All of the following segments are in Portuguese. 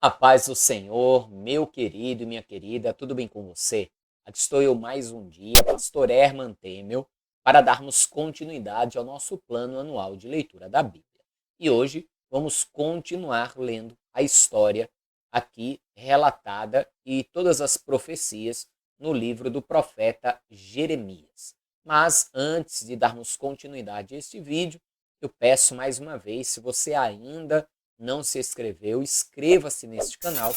A paz do Senhor, meu querido e minha querida, tudo bem com você? Aqui estou eu mais um dia, pastor Herman Temel, para darmos continuidade ao nosso plano anual de leitura da Bíblia. E hoje vamos continuar lendo a história aqui relatada e todas as profecias no livro do profeta Jeremias. Mas antes de darmos continuidade a este vídeo, eu peço mais uma vez, se você ainda não se inscreveu, inscreva-se neste canal,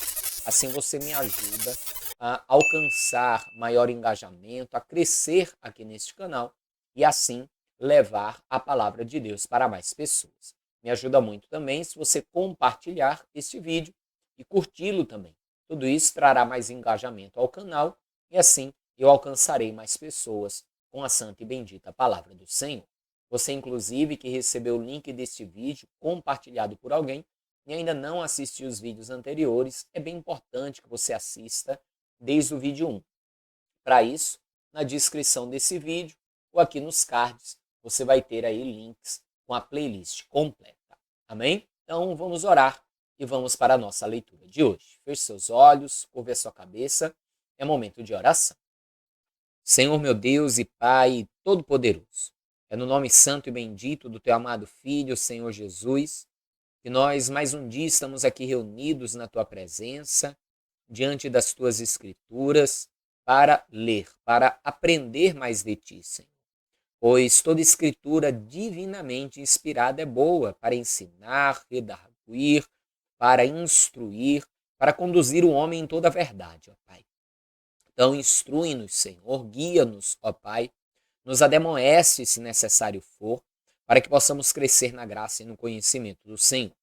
assim você me ajuda a alcançar maior engajamento, a crescer aqui neste canal e assim levar a palavra de Deus para mais pessoas. Me ajuda muito também se você compartilhar este vídeo e curti-lo também. Tudo isso trará mais engajamento ao canal e assim eu alcançarei mais pessoas com a santa e bendita palavra do Senhor. Você, inclusive, que recebeu o link deste vídeo compartilhado por alguém e ainda não assistiu os vídeos anteriores, é bem importante que você assista desde o vídeo 1. Para isso, na descrição desse vídeo ou aqui nos cards, você vai ter aí links com a playlist completa. Amém? Então, vamos orar e vamos para a nossa leitura de hoje. Feche seus olhos, curve a sua cabeça, é momento de oração. Senhor meu Deus e Pai Todo-Poderoso, é no nome santo e bendito do Teu amado Filho, Senhor Jesus, que nós mais um dia estamos aqui reunidos na Tua presença, diante das Tuas Escrituras, para ler, para aprender mais de Ti, Senhor. Pois toda Escritura divinamente inspirada é boa para ensinar, redarguir, para instruir, para conduzir o homem em toda a verdade, ó Pai. Então, instrui-nos, Senhor, guia-nos, ó Pai, nos ademoeste, se necessário for, para que possamos crescer na graça e no conhecimento do Senhor,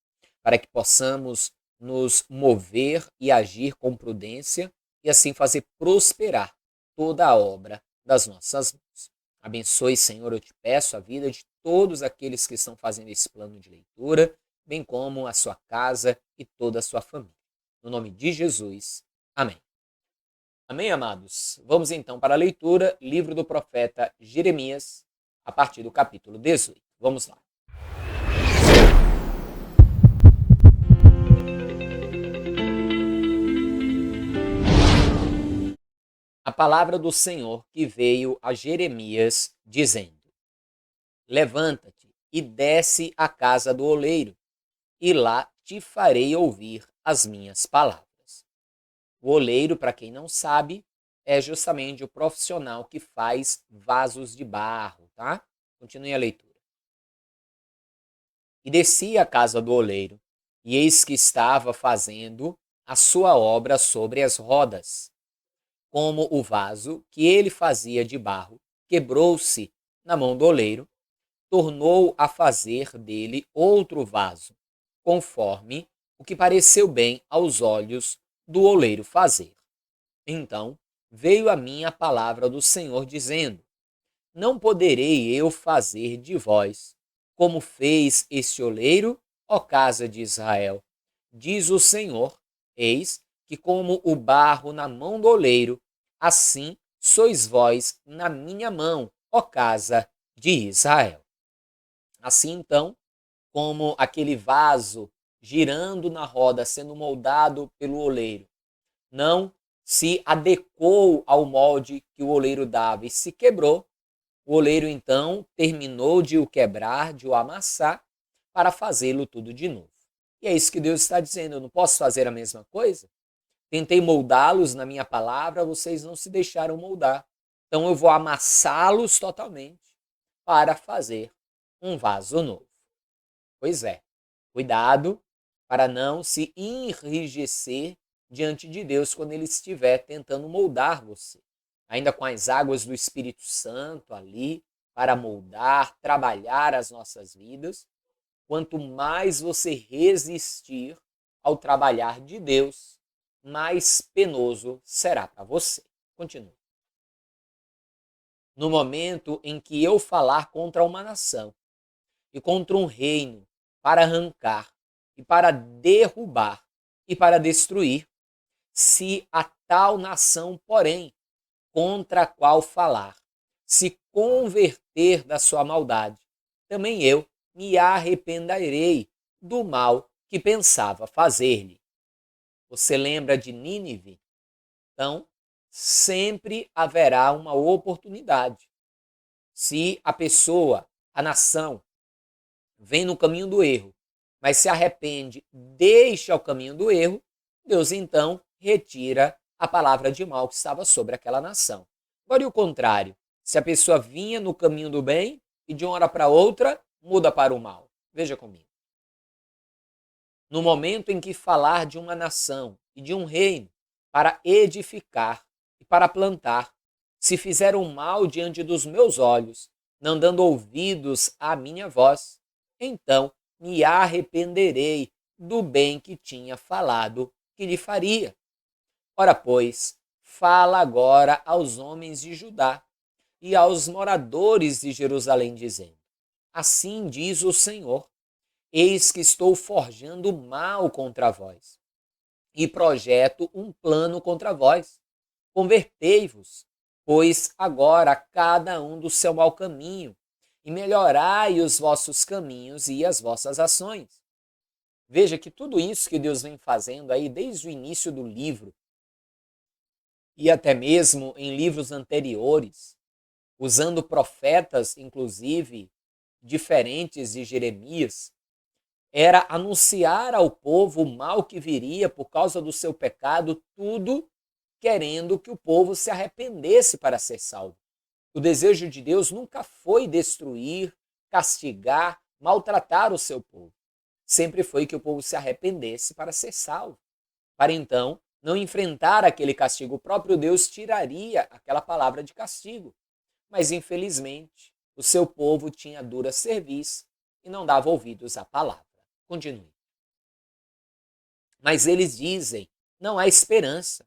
para que possamos nos mover e agir com prudência e assim fazer prosperar toda a obra das nossas mãos. Abençoe, Senhor, eu te peço, a vida de todos aqueles que estão fazendo esse plano de leitura, bem como a sua casa e toda a sua família. No nome de Jesus, amém. Amém, amados? Vamos então para a leitura, livro do profeta Jeremias, a partir do capítulo 18. Vamos lá. A palavra do Senhor que veio a Jeremias, dizendo: Levanta-te e desce à casa do oleiro, e lá te farei ouvir as minhas palavras. O oleiro, para quem não sabe, é justamente o profissional que faz vasos de barro, tá? Continue a leitura. E desci à casa do oleiro, e eis que estava fazendo a sua obra sobre as rodas. Como o vaso que ele fazia de barro quebrou-se na mão do oleiro, tornou a fazer dele outro vaso, conforme o que pareceu bem aos olhos do oleiro fazer. Então veio a mim a palavra do Senhor, dizendo: Não poderei eu fazer de vós como fez este oleiro, ó casa de Israel? Diz o Senhor: Eis que, como o barro na mão do oleiro, assim sois vós na minha mão, ó casa de Israel. Assim, então, como aquele vaso girando na roda, sendo moldado pelo oleiro, não se adequou ao molde que o oleiro dava e se quebrou, o oleiro então terminou de o quebrar, de o amassar, para fazê-lo tudo de novo. E é isso que Deus está dizendo: eu não posso fazer a mesma coisa? Tentei moldá-los na minha palavra, vocês não se deixaram moldar. Então eu vou amassá-los totalmente para fazer um vaso novo. Pois é, cuidado para não se enrijecer diante de Deus quando Ele estiver tentando moldar você. Ainda com as águas do Espírito Santo ali para moldar, trabalhar as nossas vidas. Quanto mais você resistir ao trabalhar de Deus, mais penoso será para você. Continua. No momento em que eu falar contra uma nação e contra um reino para arrancar e para derrubar e para destruir, se a tal nação, porém, contra a qual falar, se converter da sua maldade, também eu me arrependerei do mal que pensava fazer-lhe. Você lembra de Nínive? Então, sempre haverá uma oportunidade. Se a pessoa, a nação, vem no caminho do erro, mas se arrepende, deixa o caminho do erro, Deus então retira a palavra de mal que estava sobre aquela nação. Agora, e o contrário? Se a pessoa vinha no caminho do bem e de uma hora para outra muda para o mal. Veja comigo. No momento em que falar de uma nação e de um reino para edificar e para plantar, se fizeram mal diante dos meus olhos, não dando ouvidos à minha voz, então me arrependerei do bem que tinha falado que lhe faria. Ora, pois, fala agora aos homens de Judá e aos moradores de Jerusalém, dizendo: Assim diz o Senhor: Eis que estou forjando mal contra vós e projeto um plano contra vós. Convertei-vos, pois agora cada um do seu mau caminho, e melhorai os vossos caminhos e as vossas ações. Veja que tudo isso que Deus vem fazendo aí desde o início do livro, e até mesmo em livros anteriores, usando profetas, inclusive, diferentes de Jeremias, era anunciar ao povo o mal que viria por causa do seu pecado, tudo querendo que o povo se arrependesse para ser salvo. O desejo de Deus nunca foi destruir, castigar, maltratar o seu povo. Sempre foi que o povo se arrependesse para ser salvo. Para então não enfrentar aquele castigo. O próprio Deus tiraria aquela palavra de castigo. Mas infelizmente o seu povo tinha dura cerviz e não dava ouvidos à palavra. Continue. Mas eles dizem: não há esperança,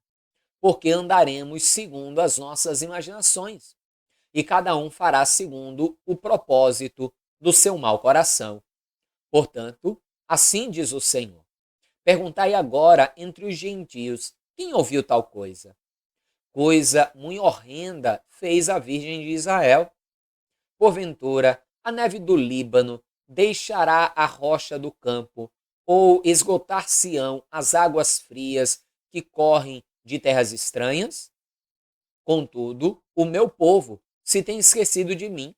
porque andaremos segundo as nossas imaginações, e cada um fará segundo o propósito do seu mau coração. Portanto, assim diz o Senhor: perguntai agora entre os gentios, quem ouviu tal coisa? Coisa muito horrenda fez a Virgem de Israel. Porventura, a neve do Líbano deixará a rocha do campo, ou esgotar-se-ão as águas frias que correm de terras estranhas? Contudo, o meu povo se tem esquecido de mim,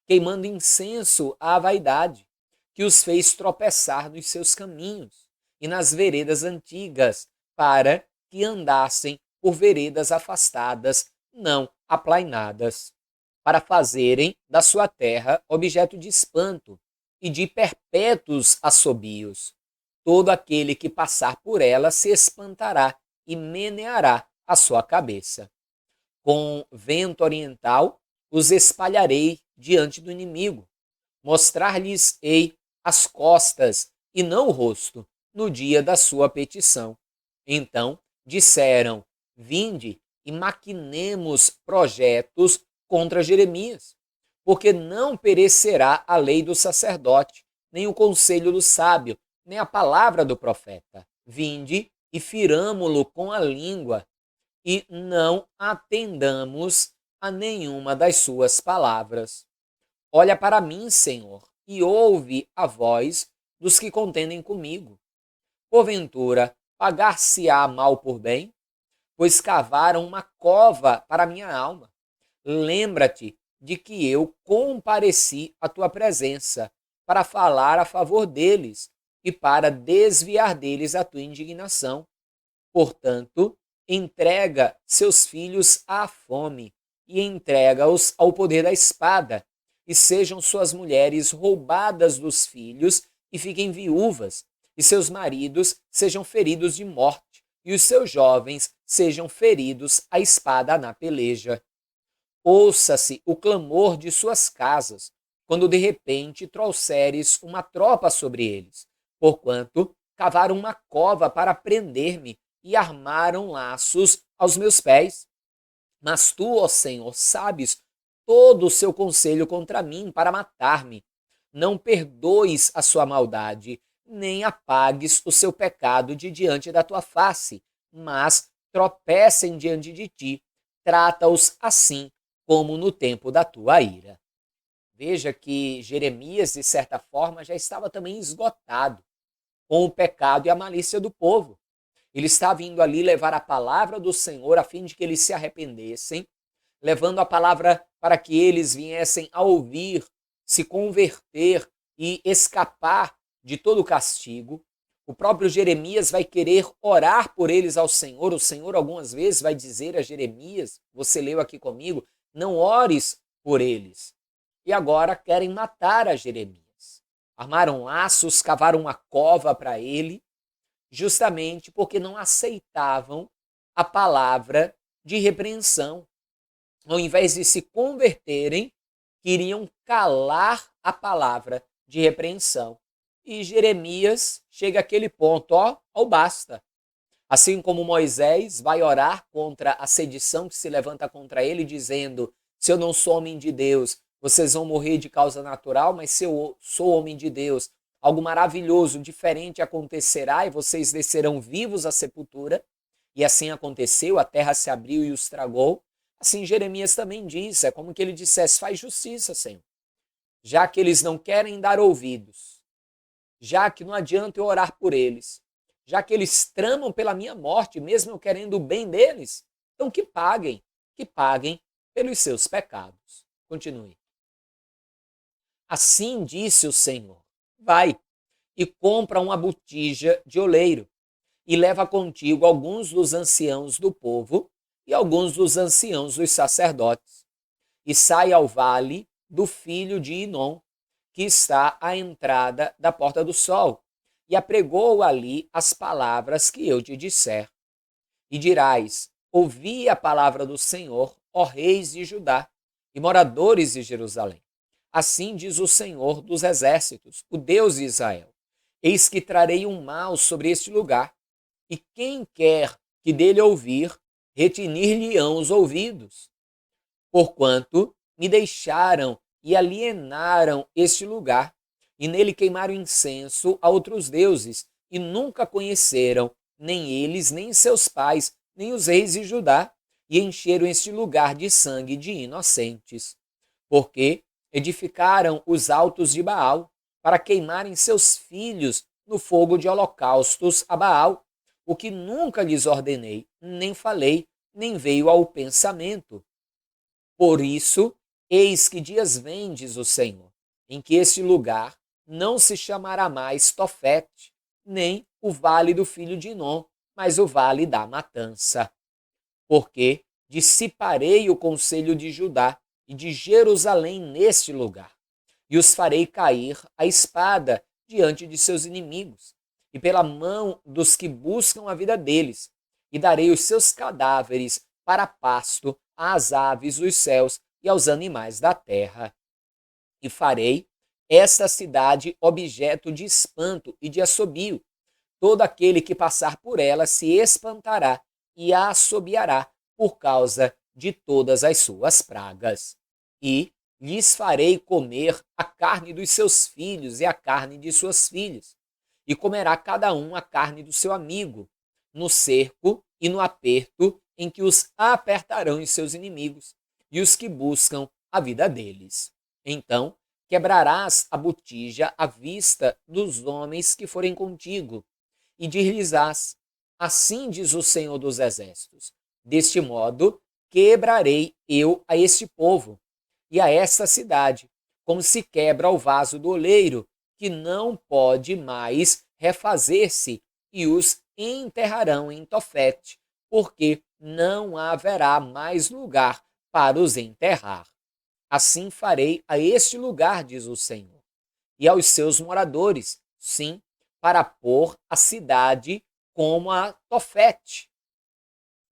queimando incenso à vaidade, que os fez tropeçar nos seus caminhos e nas veredas antigas, para que andassem por veredas afastadas, não aplainadas, para fazerem da sua terra objeto de espanto e de perpétuos assobios. Todo aquele que passar por ela se espantará e meneará a sua cabeça. Com vento oriental os espalharei diante do inimigo. Mostrar-lhes-ei as costas e não o rosto no dia da sua petição. Então disseram: Vinde e maquinemos projetos contra Jeremias, porque não perecerá a lei do sacerdote, nem o conselho do sábio, nem a palavra do profeta. Vinde e firamo-lo com a língua, e não atendamos a nenhuma das suas palavras. Olha para mim, Senhor, e ouve a voz dos que contendem comigo. Porventura, pagar-se-á mal por bem? Pois cavaram uma cova para minha alma. Lembra-te de que eu compareci à tua presença para falar a favor deles e para desviar deles a tua indignação. Portanto, entrega seus filhos à fome e entrega-os ao poder da espada, e sejam suas mulheres roubadas dos filhos e fiquem viúvas, e seus maridos sejam feridos de morte, e os seus jovens sejam feridos à espada na peleja. Ouça-se o clamor de suas casas, quando de repente trouxeres uma tropa sobre eles, porquanto cavaram uma cova para prender-me e armaram laços aos meus pés. Mas tu, ó Senhor, sabes todo o seu conselho contra mim para matar-me. Não perdoes a sua maldade, nem apagues o seu pecado de diante da tua face, mas tropecem diante de ti. Trata-os assim como no tempo da tua ira. Veja que Jeremias, de certa forma, já estava também esgotado com o pecado e a malícia do povo. Ele está vindo ali levar a palavra do Senhor a fim de que eles se arrependessem, levando a palavra para que eles viessem a ouvir, se converter e escapar de todo o castigo. O próprio Jeremias vai querer orar por eles ao Senhor. O Senhor algumas vezes vai dizer a Jeremias, você leu aqui comigo, não ores por eles. E agora querem matar a Jeremias. Armaram laços, cavaram uma cova para ele, justamente porque não aceitavam a palavra de repreensão. Ao invés de se converterem, queriam calar a palavra de repreensão. E Jeremias chega àquele ponto, ao basta. Assim como Moisés vai orar contra a sedição que se levanta contra ele, dizendo, se eu não sou homem de Deus, vocês vão morrer de causa natural, mas se eu sou homem de Deus, algo maravilhoso, diferente acontecerá e vocês descerão vivos à sepultura. E assim aconteceu, a terra se abriu e os tragou. Assim Jeremias também disse, é como que ele dissesse, faz justiça, Senhor. Já que eles não querem dar ouvidos, já que não adianta eu orar por eles, já que eles tramam pela minha morte, mesmo eu querendo o bem deles, então que paguem pelos seus pecados. Continue. Assim disse o Senhor, vai e compra uma botija de oleiro e leva contigo alguns dos anciãos do povo e alguns dos anciãos dos sacerdotes e sai ao vale do filho de Inom, que está à entrada da porta do sol, e apregou ali as palavras que eu te disser. E dirás, ouvi a palavra do Senhor, ó reis de Judá e moradores de Jerusalém. Assim diz o Senhor dos exércitos, o Deus de Israel. Eis que trarei um mal sobre este lugar, e quem quer que dele ouvir, retinir-lhe-ão os ouvidos. Porquanto me deixaram e alienaram este lugar, e nele queimaram incenso a outros deuses, e nunca conheceram, nem eles, nem seus pais, nem os reis de Judá, e encheram este lugar de sangue de inocentes. Porque edificaram os altos de Baal, para queimarem seus filhos no fogo de holocaustos a Baal, o que nunca lhes ordenei, nem falei, nem veio ao pensamento. Por isso, eis que dias vêm, diz o Senhor, em que este lugar não se chamará mais Tofete, nem o vale do filho de Inom, mas o vale da matança. Porque dissiparei o conselho de Judá e de Jerusalém neste lugar, e os farei cair a espada diante de seus inimigos, e pela mão dos que buscam a vida deles, e darei os seus cadáveres para pasto às aves dos céus e aos animais da terra. E farei esta cidade objeto de espanto e de assobio. Todo aquele que passar por ela se espantará e a assobiará por causa de todas as suas pragas. E lhes farei comer a carne dos seus filhos e a carne de suas filhas, e comerá cada um a carne do seu amigo, no cerco e no aperto em que os apertarão os seus inimigos e os que buscam a vida deles. Então quebrarás a botija à vista dos homens que forem contigo, e dir-lhes-ás, assim diz o Senhor dos Exércitos, deste modo quebrarei eu a este povo e a esta cidade, como se quebra o vaso do oleiro, que não pode mais refazer-se, e os enterrarão em Tofete, porque não haverá mais lugar para os enterrar. Assim farei a este lugar, diz o Senhor, e aos seus moradores, sim, para pôr a cidade como a Tofete.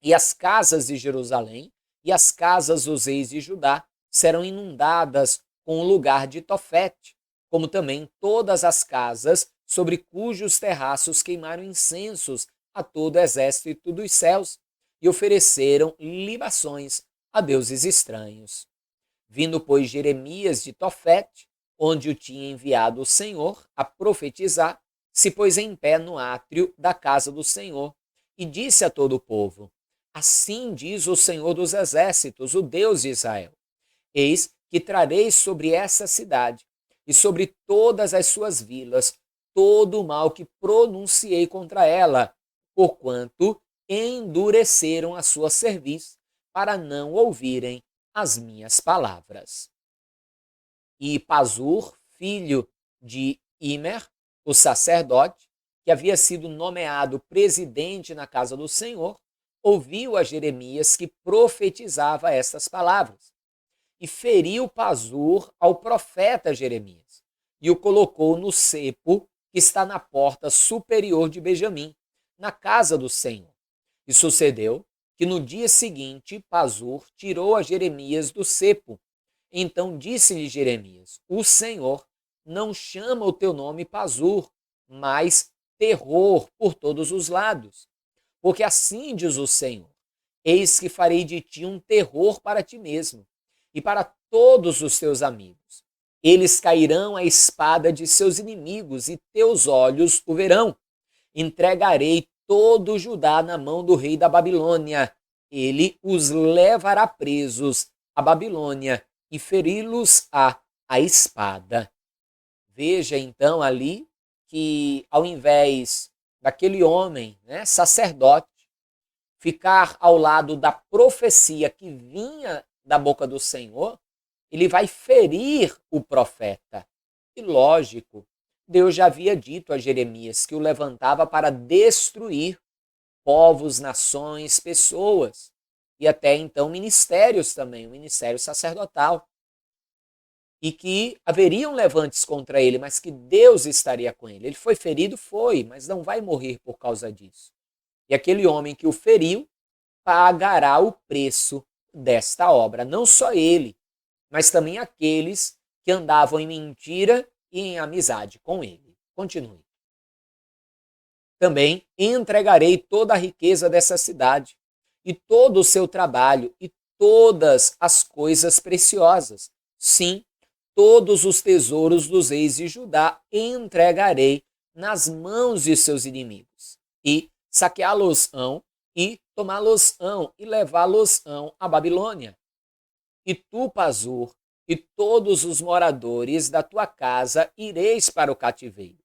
E as casas de Jerusalém e as casas dos reis de Judá serão inundadas com o lugar de Tofete, como também todas as casas sobre cujos terraços queimaram incensos a todo o exército dos céus e ofereceram libações a deuses estranhos. Vindo, pois, Jeremias de Tofete, onde o tinha enviado o Senhor a profetizar, se pôs em pé no átrio da casa do Senhor e disse a todo o povo, assim diz o Senhor dos Exércitos, o Deus de Israel, eis que trarei sobre essa cidade e sobre todas as suas vilas todo o mal que pronunciei contra ela, porquanto endureceram a sua cerviz, para não ouvirem as minhas palavras. E Pazur, filho de Imer, o sacerdote, que havia sido nomeado presidente na casa do Senhor, ouviu a Jeremias que profetizava estas palavras. E feriu Pazur ao profeta Jeremias, e o colocou no cepo que está na porta superior de Benjamim, na casa do Senhor. E sucedeu que no dia seguinte Pazur tirou a Jeremias do cepo. Então disse-lhe Jeremias: o Senhor não chama o teu nome Pazur, mas terror por todos os lados. Porque assim diz o Senhor: eis que farei de ti um terror para ti mesmo e para todos os teus amigos. Eles cairão à espada de seus inimigos e teus olhos o verão. Entregarei todo o Judá na mão do rei da Babilônia. Ele os levará presos à Babilônia e feri-los-á a espada. Veja então ali que ao invés daquele homem, sacerdote, ficar ao lado da profecia que vinha da boca do Senhor, ele vai ferir o profeta. E lógico, Deus já havia dito a Jeremias que o levantava para destruir povos, nações, pessoas e até então ministérios também, o ministério sacerdotal. E que haveriam levantes contra ele, mas que Deus estaria com ele. Ele foi ferido? Foi, mas não vai morrer por causa disso. E aquele homem que o feriu pagará o preço desta obra. Não só ele, mas também aqueles que andavam em mentira e em amizade com ele. Continue. Também entregarei toda a riqueza dessa cidade, e todo o seu trabalho, e todas as coisas preciosas. Sim, todos os tesouros dos reis de Judá entregarei nas mãos de seus inimigos, e saqueá-los-ão, e tomá-los-ão, e levá-los-ão à Babilônia. E tu, Pazur, e todos os moradores da tua casa ireis para o cativeiro.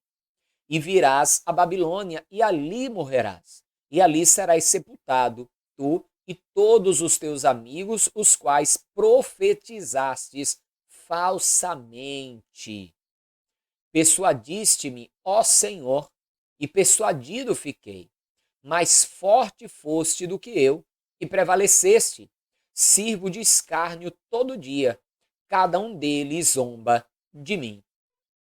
E virás à Babilônia, e ali morrerás. E ali serás sepultado, tu e todos os teus amigos, os quais profetizastes falsamente. Persuadiste-me, ó Senhor, e persuadido fiquei. Mais forte foste do que eu, e prevaleceste. Sirvo de escárnio todo dia, cada um deles zomba de mim.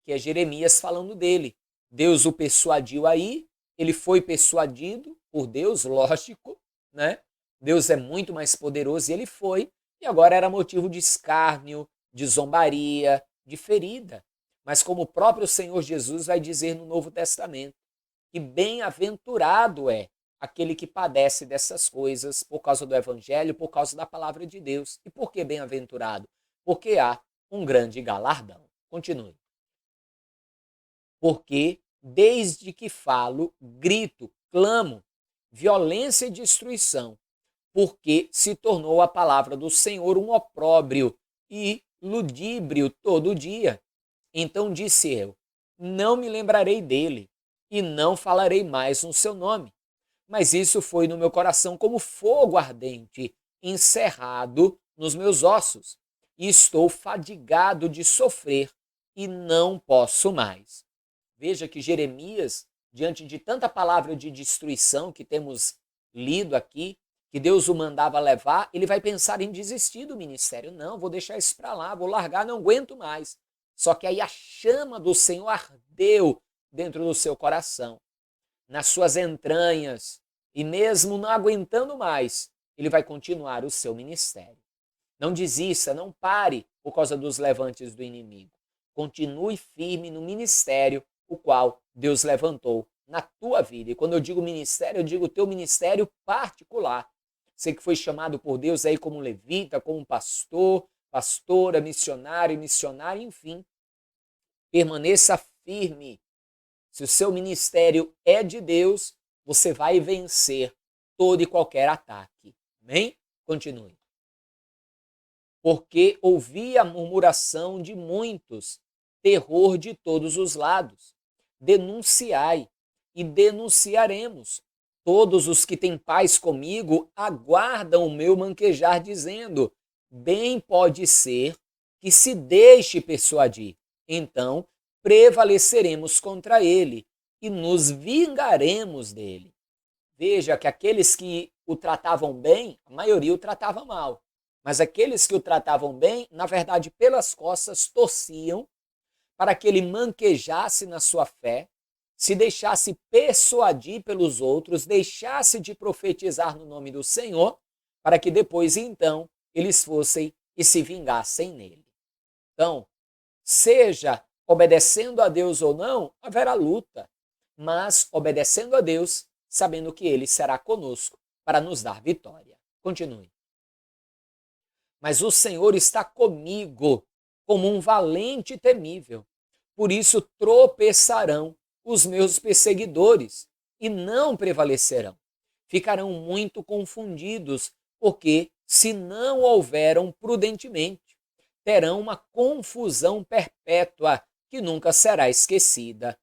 Que é Jeremias falando dele. Deus o persuadiu aí, ele foi persuadido por Deus, lógico, né? Deus é muito mais poderoso e ele foi, e agora era motivo de escárnio, de zombaria, de ferida. Mas como o próprio Senhor Jesus vai dizer no Novo Testamento, que bem-aventurado é aquele que padece dessas coisas por causa do Evangelho, por causa da palavra de Deus. E por que bem-aventurado? Porque há um grande galardão. Continue. Porque desde que falo, grito, clamo, violência e destruição, porque se tornou a palavra do Senhor um opróbrio e ludíbrio todo dia. Então disse eu: não me lembrarei dele e não falarei mais no seu nome. Mas isso foi no meu coração como fogo ardente, encerrado nos meus ossos, e estou fadigado de sofrer e não posso mais. Veja que Jeremias, diante de tanta palavra de destruição que temos lido aqui, que Deus o mandava levar, ele vai pensar em desistir do ministério. Não, vou deixar isso para lá, vou largar, não aguento mais. Só que aí a chama do Senhor ardeu dentro do seu coração, nas suas entranhas, e mesmo não aguentando mais, ele vai continuar o seu ministério. Não desista, não pare por causa dos levantes do inimigo. Continue firme no ministério o qual Deus levantou na tua vida. E quando eu digo ministério, eu digo o teu ministério particular. Você que foi chamado por Deus aí como levita, como pastor, pastora, missionário, missionária, enfim. Permaneça firme. Se o seu ministério é de Deus, você vai vencer todo e qualquer ataque. Amém? Continue. Porque ouvi a murmuração de muitos, terror de todos os lados. Denunciai e denunciaremos. Todos os que têm paz comigo aguardam o meu manquejar, dizendo: bem pode ser que se deixe persuadir. Então prevaleceremos contra ele e nos vingaremos dele. Veja que aqueles que o tratavam bem, a maioria o tratava mal. Mas aqueles que o tratavam bem, na verdade, pelas costas, torciam para que ele manquejasse na sua fé, se deixasse persuadir pelos outros, deixasse de profetizar no nome do Senhor, para que depois, então, eles fossem e se vingassem nele. Então, seja obedecendo a Deus ou não, haverá luta, mas obedecendo a Deus, sabendo que ele será conosco para nos dar vitória. Continue. Mas o Senhor está comigo como um valente e temível. Por isso tropeçarão os meus perseguidores e não prevalecerão. Ficarão muito confundidos, porque se não houveram prudentemente, terão uma confusão perpétua que nunca será esquecida.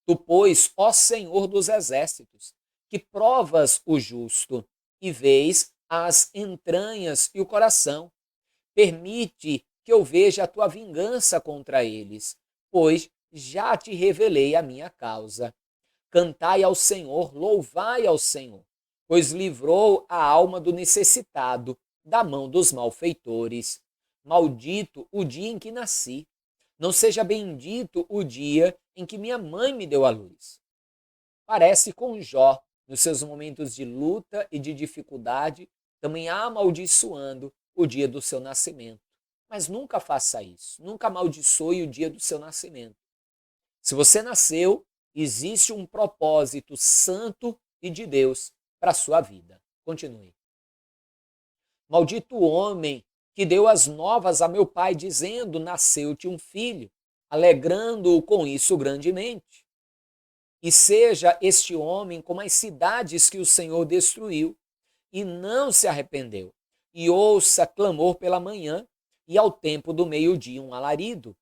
Tu, pois, ó Senhor dos exércitos, que provas o justo e vês as entranhas e o coração, permite que eu veja a tua vingança contra eles, pois já te revelei a minha causa. Cantai ao Senhor, louvai ao Senhor, pois livrou a alma do necessitado da mão dos malfeitores. Maldito o dia em que nasci, não seja bendito o dia em que minha mãe me deu à luz. Parece com Jó, nos seus momentos de luta e de dificuldade, também amaldiçoando o dia do seu nascimento. Mas nunca faça isso, nunca amaldiçoe o dia do seu nascimento. Se você nasceu, existe um propósito santo e de Deus para a sua vida. Continue. Maldito o homem que deu as novas a meu pai, dizendo: nasceu-te um filho, alegrando-o com isso grandemente. E seja este homem como as cidades que o Senhor destruiu, e não se arrependeu, e ouça clamor pela manhã, e ao tempo do meio-dia um alarido,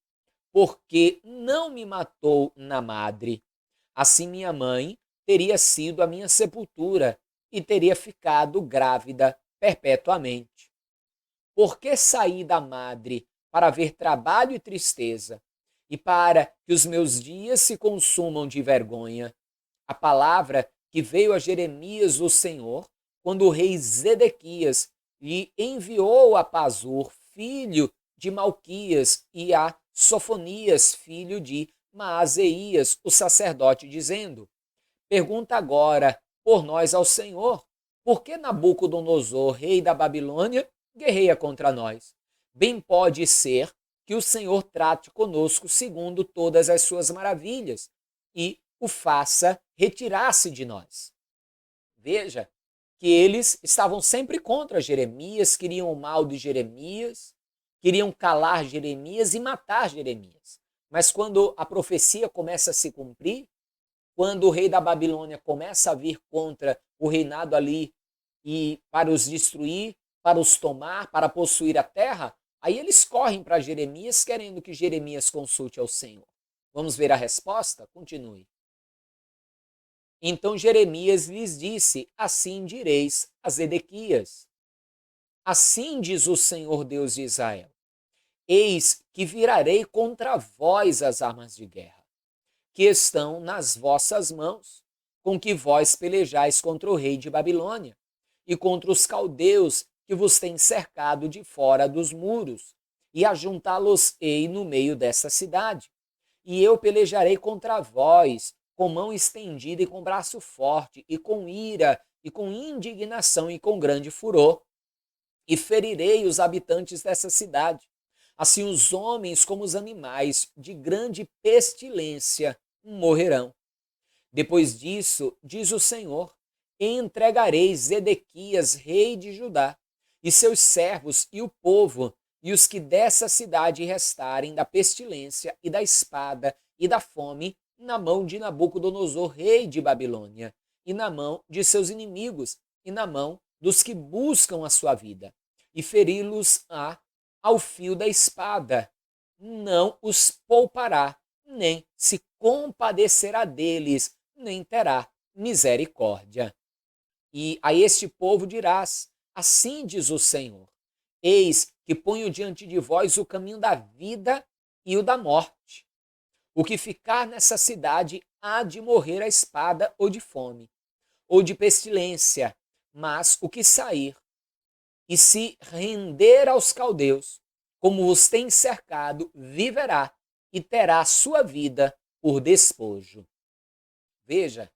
porque não me matou na madre. Assim minha mãe teria sido a minha sepultura, e teria ficado grávida perpetuamente. Porque saí da madre para ver trabalho e tristeza, e para que os meus dias se consumam de vergonha. A palavra que veio a Jeremias do Senhor, quando o rei Zedequias lhe enviou a Pazur, filho de Malquias, e a Sofonias, filho de Maazeias, o sacerdote, dizendo: pergunta agora por nós ao Senhor, por que Nabucodonosor, rei da Babilônia, guerreia contra nós? Bem pode ser que o Senhor trate conosco segundo todas as suas maravilhas e o faça retirar-se de nós. Veja que eles estavam sempre contra Jeremias, queriam o mal de Jeremias, queriam calar Jeremias e matar Jeremias. Mas quando a profecia começa a se cumprir, quando o rei da Babilônia começa a vir contra o reinado ali e para os destruir, para os tomar, para possuir a terra, aí eles correm para Jeremias, querendo que Jeremias consulte ao Senhor. Vamos ver a resposta? Continue. Então Jeremias lhes disse: assim direis a Zedequias. Assim diz o Senhor Deus de Israel: eis que virarei contra vós as armas de guerra, que estão nas vossas mãos, com que vós pelejais contra o rei de Babilônia, e contra os caldeus que vos têm cercado de fora dos muros, e ajuntá-los-ei no meio dessa cidade. E eu pelejarei contra vós, com mão estendida e com braço forte, e com ira, e com indignação, e com grande furor, e ferirei os habitantes dessa cidade. Assim os homens como os animais, de grande pestilência, morrerão. Depois disso, diz o Senhor, entregarei Zedequias, rei de Judá, e seus servos e o povo, e os que dessa cidade restarem da pestilência e da espada e da fome, na mão de Nabucodonosor, rei de Babilônia, e na mão de seus inimigos, e na mão dos que buscam a sua vida, e feri-los-á ao fio da espada. Não os poupará, nem se compadecerá deles, nem terá misericórdia. E a este povo dirás: assim diz o Senhor: eis que ponho diante de vós o caminho da vida e o da morte. O que ficar nessa cidade há de morrer à espada ou de fome, ou de pestilência, mas o que sair e se render aos caldeus, como os tem cercado, viverá e terá sua vida por despojo. Veja,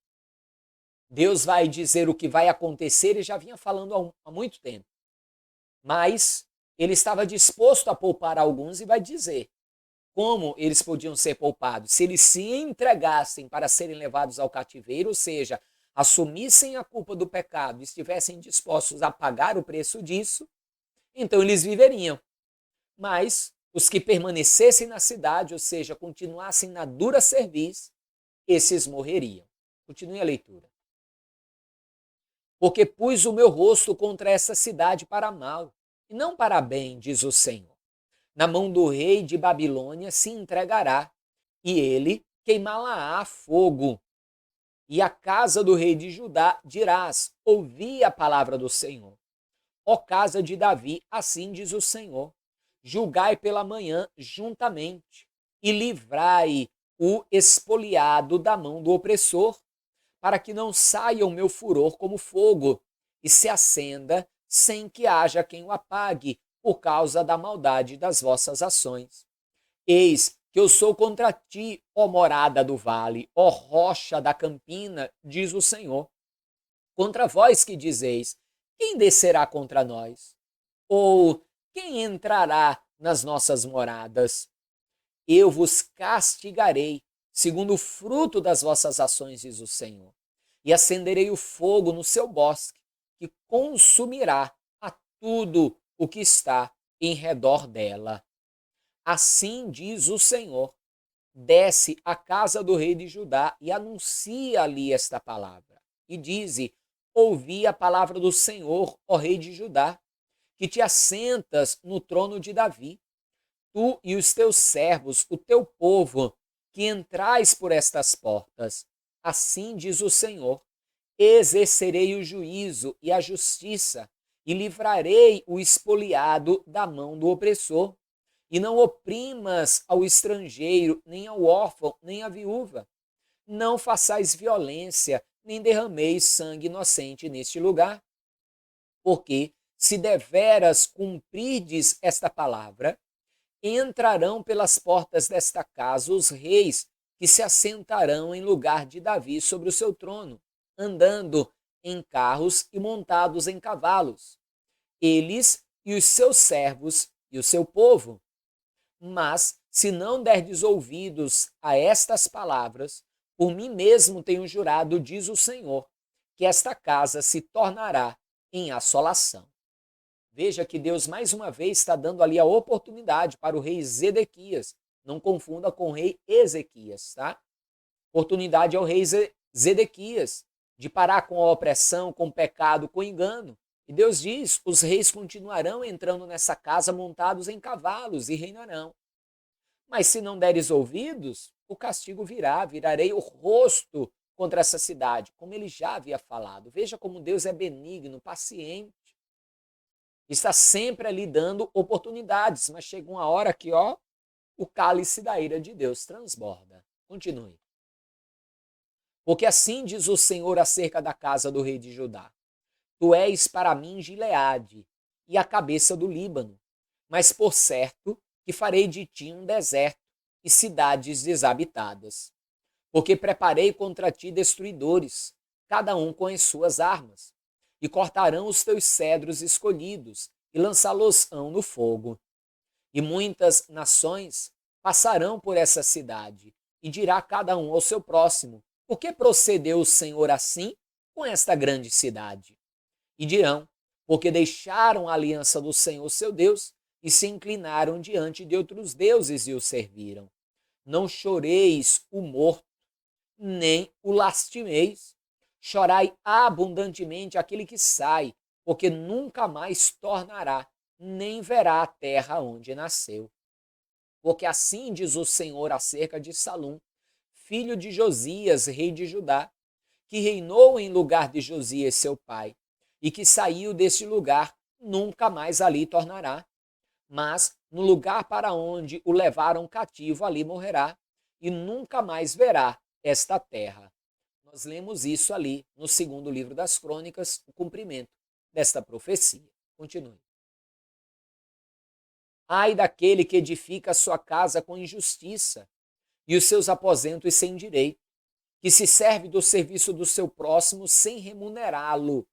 Deus vai dizer o que vai acontecer e já vinha falando há muito tempo. Mas ele estava disposto a poupar alguns e vai dizer como eles podiam ser poupados. Se eles se entregassem para serem levados ao cativeiro, ou seja, assumissem a culpa do pecado e estivessem dispostos a pagar o preço disso, então eles viveriam. Mas os que permanecessem na cidade, ou seja, continuassem na dura cerviz, esses morreriam. Continue a leitura. Porque pus o meu rosto contra essa cidade para mal, e não para bem, diz o Senhor. Na mão do rei de Babilônia se entregará, e ele queimá-la a fogo. E a casa do rei de Judá dirás: ouvi a palavra do Senhor. Ó casa de Davi, assim diz o Senhor: julgai pela manhã juntamente, e livrai o expoliado da mão do opressor, para que não saia o meu furor como fogo, e se acenda sem que haja quem o apague, por causa da maldade das vossas ações. Eis que eu sou contra ti, ó morada do vale, ó rocha da campina, diz o Senhor. Contra vós que dizeis: quem descerá contra nós? Ou quem entrará nas nossas moradas? Eu vos castigarei, segundo o fruto das vossas ações, diz o Senhor, e acenderei o fogo no seu bosque, que consumirá a tudo o que está em redor dela. Assim diz o Senhor: desce à casa do rei de Judá e anuncia ali esta palavra. E dize: ouvi a palavra do Senhor, ó rei de Judá, que te assentas no trono de Davi, tu e os teus servos, o teu povo, que entrais por estas portas. Assim diz o Senhor: exercerei o juízo e a justiça, e livrarei o expoliado da mão do opressor. E não oprimas ao estrangeiro, nem ao órfão, nem à viúva. Não façais violência, nem derrameis sangue inocente neste lugar. Porque, se deveras cumprirdes esta palavra, entrarão pelas portas desta casa os reis que se assentarão em lugar de Davi sobre o seu trono, andando em carros e montados em cavalos, eles e os seus servos e o seu povo. Mas, se não derdes ouvidos a estas palavras, por mim mesmo tenho jurado, diz o Senhor, que esta casa se tornará em assolação. Veja que Deus mais uma vez está dando ali a oportunidade para o rei Zedequias. Não confunda com o rei Ezequias, tá? Oportunidade ao rei Zedequias de parar com a opressão, com o pecado, com o engano. E Deus diz: os reis continuarão entrando nessa casa montados em cavalos e reinarão. Mas se não deres ouvidos, o castigo virá, virarei o rosto contra essa cidade, como ele já havia falado. Veja como Deus é benigno, paciente. Está sempre ali dando oportunidades, mas chega uma hora que, o cálice da ira de Deus transborda. Continue. Porque assim diz o Senhor acerca da casa do rei de Judá: tu és para mim Gileade e a cabeça do Líbano, mas por certo que farei de ti um deserto e cidades desabitadas. Porque preparei contra ti destruidores, cada um com as suas armas, e cortarão os teus cedros escolhidos, e lançá-los-ão no fogo. E muitas nações passarão por essa cidade, e dirá cada um ao seu próximo: por que procedeu o Senhor assim com esta grande cidade? E dirão: porque deixaram a aliança do Senhor seu Deus, e se inclinaram diante de outros deuses e os serviram. Não choreis o morto, nem o lastimeis. Chorai abundantemente aquele que sai, porque nunca mais tornará, nem verá a terra onde nasceu. Porque assim diz o Senhor acerca de Salum, filho de Josias, rei de Judá, que reinou em lugar de Josias, seu pai, e que saiu deste lugar, nunca mais ali tornará. Mas no lugar para onde o levaram cativo, ali morrerá, e nunca mais verá esta terra. Nós lemos isso ali no segundo livro das Crônicas, o cumprimento desta profecia. Continue. Ai daquele que edifica a sua casa com injustiça e os seus aposentos sem direito, que se serve do serviço do seu próximo sem remunerá-lo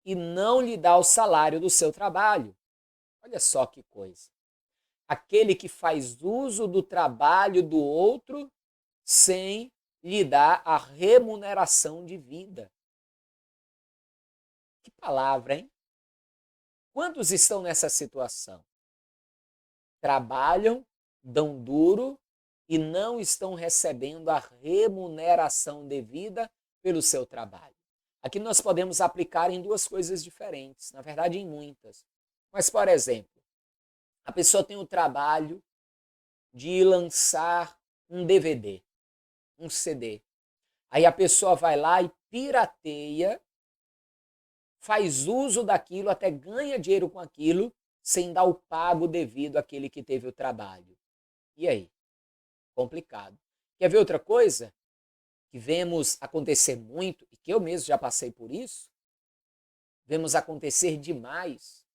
e não lhe dá o salário do seu trabalho. Olha só que coisa. Aquele que faz uso do trabalho do outro sem lhe dar a remuneração de vida. Que palavra, hein? Quantos estão nessa situação? Trabalham, dão duro e não estão recebendo a remuneração devida pelo seu trabalho. Aqui nós podemos aplicar em duas coisas diferentes, na verdade em muitas. Mas, por exemplo, a pessoa tem o trabalho de lançar um DVD, um CD. Aí a pessoa vai lá e pirateia, faz uso daquilo, até ganha dinheiro com aquilo, sem dar o pago devido àquele que teve o trabalho. E aí? Complicado. Quer ver outra coisa que vemos acontecer muito, e que eu mesmo já passei por isso? Vemos acontecer demais.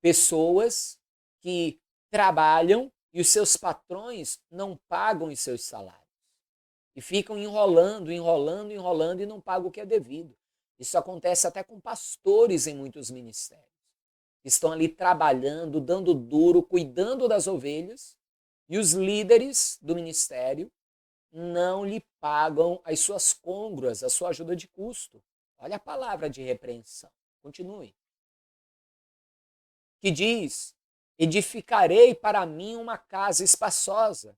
Pessoas que trabalham e os seus patrões não pagam os seus salários. E ficam enrolando e não pagam o que é devido. Isso acontece até com pastores em muitos ministérios. Estão ali trabalhando, dando duro, cuidando das ovelhas, e os líderes do ministério não lhe pagam as suas côngruas, a sua ajuda de custo. Olha a palavra de repreensão. Continue. Que diz: edificarei para mim uma casa espaçosa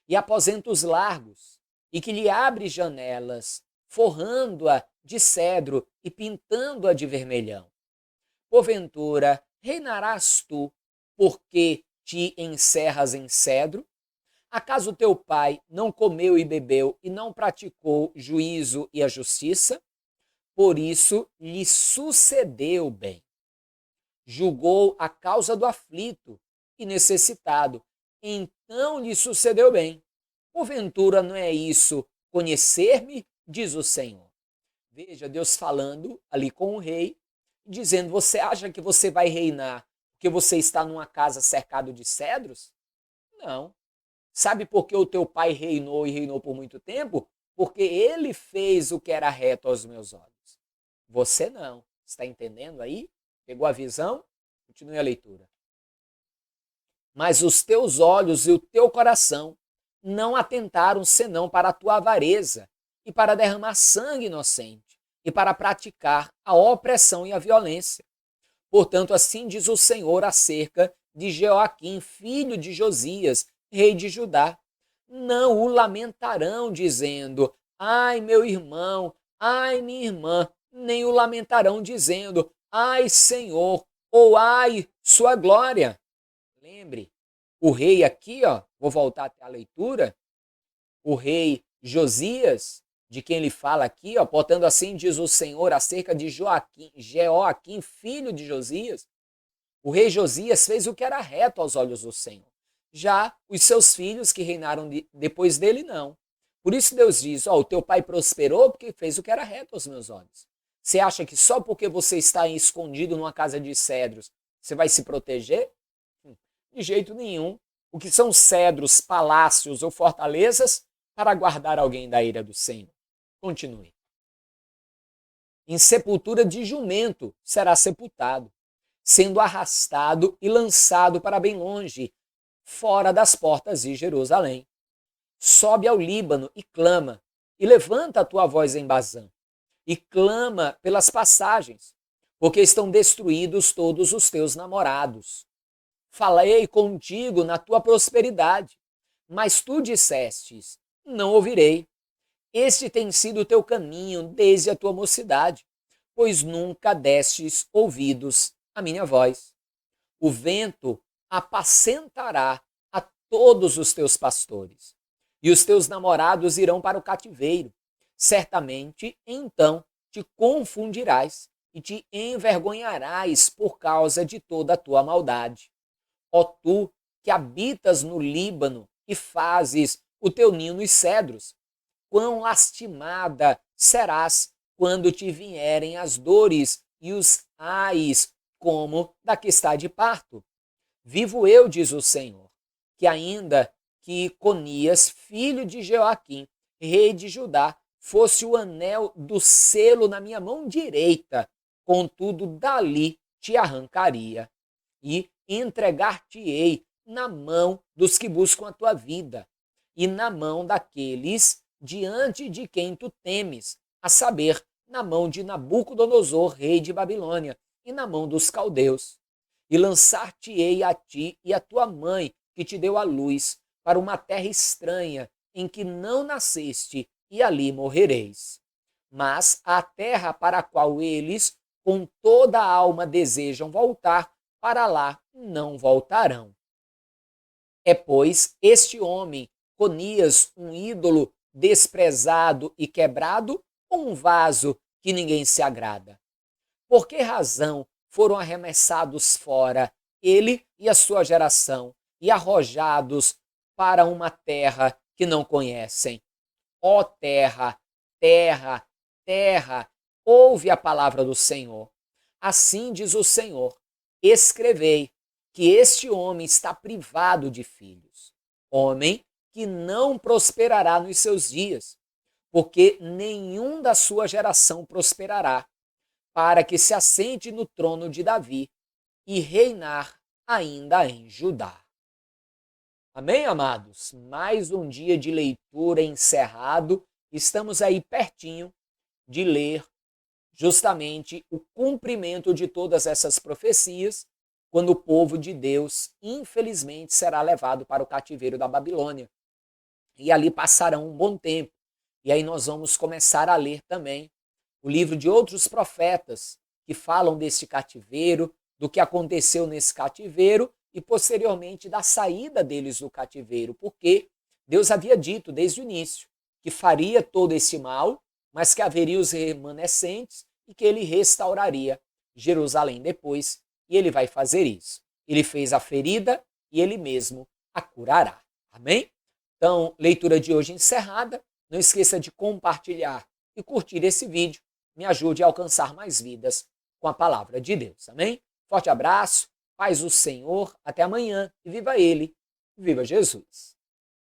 e aposentos largos, e que lhe abre janelas, forrando-a de cedro e pintando-a de vermelhão. Porventura, reinarás tu, porque te encerras em cedro? Acaso teu pai não comeu e bebeu e não praticou juízo e a justiça? Por isso lhe sucedeu bem. Julgou a causa do aflito e necessitado, então lhe sucedeu bem. Porventura não é isso conhecer-me, diz o Senhor. Veja Deus falando ali com o rei, dizendo: você acha que você vai reinar porque você está numa casa cercada de cedros? Não. Sabe por que o teu pai reinou e reinou por muito tempo? Porque ele fez o que era reto aos meus olhos. Você não. Está entendendo aí? Pegou a visão? Continue a leitura. Mas os teus olhos e o teu coração não atentaram senão para a tua avareza e para derramar sangue inocente e para praticar a opressão e a violência. Portanto, assim diz o Senhor acerca de Jeoaquim, filho de Josias, rei de Judá. Não o lamentarão, dizendo: ai, meu irmão, ai, minha irmã, nem o lamentarão, dizendo: ai, Senhor, ou ai, sua glória. Lembre, o rei aqui, ó, vou voltar até a leitura, o rei Josias, de quem ele fala aqui, ó, portanto assim diz o Senhor acerca de Jeoaquim, filho de Josias. O rei Josias fez o que era reto aos olhos do Senhor. Já os seus filhos que reinaram depois dele, não. Por isso Deus diz: ó, o teu pai prosperou porque fez o que era reto aos meus olhos. Você acha que só porque você está escondido numa casa de cedros, você vai se proteger? De jeito nenhum. O que são cedros, palácios ou fortalezas para guardar alguém da ira do Senhor? Continue. Em sepultura de jumento será sepultado, sendo arrastado e lançado para bem longe, fora das portas de Jerusalém. Sobe ao Líbano e clama, e levanta a tua voz em Bazã, e clama pelas passagens, porque estão destruídos todos os teus namorados. Falei contigo na tua prosperidade, mas tu dissestes: não ouvirei. Este tem sido o teu caminho desde a tua mocidade, pois nunca destes ouvidos à minha voz. O vento apacentará a todos os teus pastores, e os teus namorados irão para o cativeiro, certamente então te confundirás e te envergonharás por causa de toda a tua maldade. Ó tu que habitas no Líbano e fazes o teu ninho nos cedros, quão lastimada serás quando te vierem as dores e os ais, como da que está de parto. Vivo eu, diz o Senhor, que ainda que Conias, filho de Jeoaquim, rei de Judá, fosse o anel do selo na minha mão direita, contudo dali te arrancaria e entregar-te-ei na mão dos que buscam a tua vida e na mão daqueles diante de quem tu temes, a saber, na mão de Nabucodonosor, rei de Babilônia, e na mão dos caldeus. E lançar-te-ei a ti e a tua mãe, que te deu a luz, para uma terra estranha, em que não nasceste, e ali morrereis. Mas a terra para a qual eles, com toda a alma, desejam voltar, para lá não voltarão. É, pois, este homem, Conias, um ídolo desprezado e quebrado, ou um vaso que ninguém se agrada? Por que razão foram arremessados fora ele e a sua geração e arrojados para uma terra que não conhecem? Ó terra, terra, terra, ouve a palavra do Senhor. Assim diz o Senhor: escrevei que este homem está privado de filhos, homem que não prosperará nos seus dias, porque nenhum da sua geração prosperará, para que se assente no trono de Davi e reinar ainda em Judá. Amém, amados? Mais um dia de leitura encerrado. Estamos aí pertinho de ler justamente o cumprimento de todas essas profecias, quando o povo de Deus, infelizmente, será levado para o cativeiro da Babilônia. E ali passarão um bom tempo. E aí nós vamos começar a ler também o livro de outros profetas que falam deste cativeiro, do que aconteceu nesse cativeiro e posteriormente da saída deles do cativeiro, porque Deus havia dito desde o início que faria todo esse mal, mas que haveria os remanescentes e que ele restauraria Jerusalém depois, e ele vai fazer isso. Ele fez a ferida e ele mesmo a curará. Amém? Então, leitura de hoje encerrada. Não esqueça de compartilhar e curtir esse vídeo. Me ajude a alcançar mais vidas com a palavra de Deus. Amém? Forte abraço, paz do Senhor, até amanhã e viva Ele, viva Jesus.